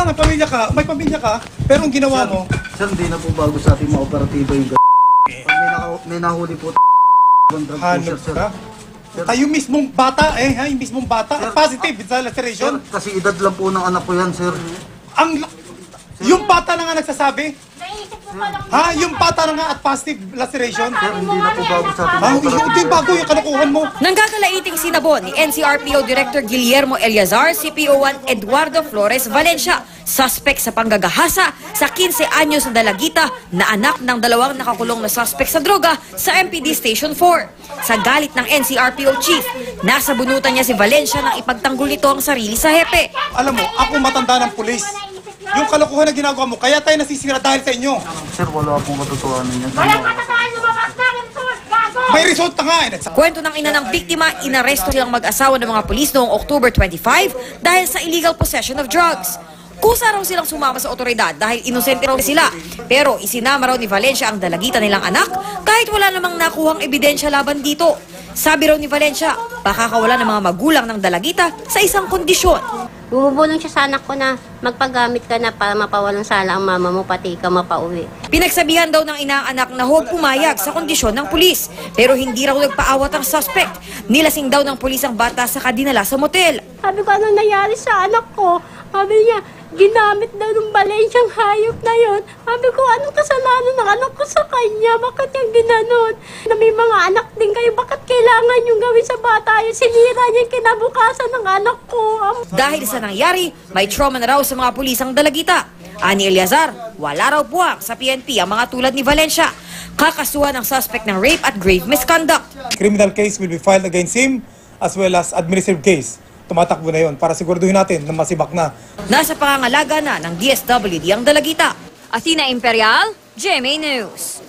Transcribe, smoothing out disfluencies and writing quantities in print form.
Kaya nga, pamilya ka, may pamilya ka, pero ang ginawa mo... Sir, hindi na po bago sa ating mga operatiba yung pag may nahuli po Hanap ka? Kayo mismong bata yung mismong bata, sir, positive sa laceration. Sir, kasi edad lang po ng anak ko yan, sir. Yung bata na nga nagsasabi? Yung bata na nga at positive laceration? Sir, hindi na po bago sa ating mga Hindi operatiba. bago yung kalokohan mo. Nanggagalaiting sinabon ni NCRPO Director Guillermo Eliazar, CPO-1 Eduardo Flores Valencia, suspect sa panggagahasa sa 15 anyos na dalagita na anak ng dalawang nakakulong na suspect sa droga sa MPD Station 4. Sa galit ng NCRPO Chief, nasa bunutan niya si Valencia nang ipagtanggol nito ang sarili sa hepe. Alam mo, ako matanda ng pulis. Yung kalokohan na ginagawa mo, kaya tayo nasisira dahil sa inyo. Sir, wala pong katotohanan yan. May result na nga Kwento ng ina ng biktima, inaresto silang mag-asawa ng mga pulis noong October 25 dahil sa illegal possession of drugs. Kusa raw silang sumama sa otoridad dahil inosente raw sila. Pero isinama raw ni Valencia ang dalagita nilang anak kahit wala namang nakuhang ebidensya laban dito. Sabi raw ni Valencia, baka kawala ng mga magulang ng dalagita sa isang kondisyon. Bumubulong siya sa anak ko na magpagamit ka na para mapawalang sala ang mama mo, pati ikaw mapauwi. Pinagsabihan daw ng ina ang anak na huwag pumayag sa kondisyon ng pulis. Pero hindi raw nagpaawat ang suspect. Nilasing daw ng pulis ang bata sa kadinala sa motel. Sabi ko, anong nangyari sa anak ko? Sabi niya, ginamit daw ng Valenciang hayop na yon. Sabi ko, anong kasalanan ng anak ko sa kanya? Bakit yung ginanon? Na may mga anak din kayo, bakit kailangan yung gawin sa bata yun? Sinira niya yung kinabukasan ng anak ko. Dahil sa nangyari, may trauma na raw sa mga pulis ang dalagita. Ani Eliazar, wala raw puwang sa PNP ang mga tulad ni Valencia. Kakasuhan ng suspect ng rape at grave misconduct. Criminal case will be filed against him as well as administrative case. Tumatakbo na yon para siguraduhin natin na masibak na. Nasa pangangalaga na ng DSWD ang dalagita. Athena Imperial, GMA News.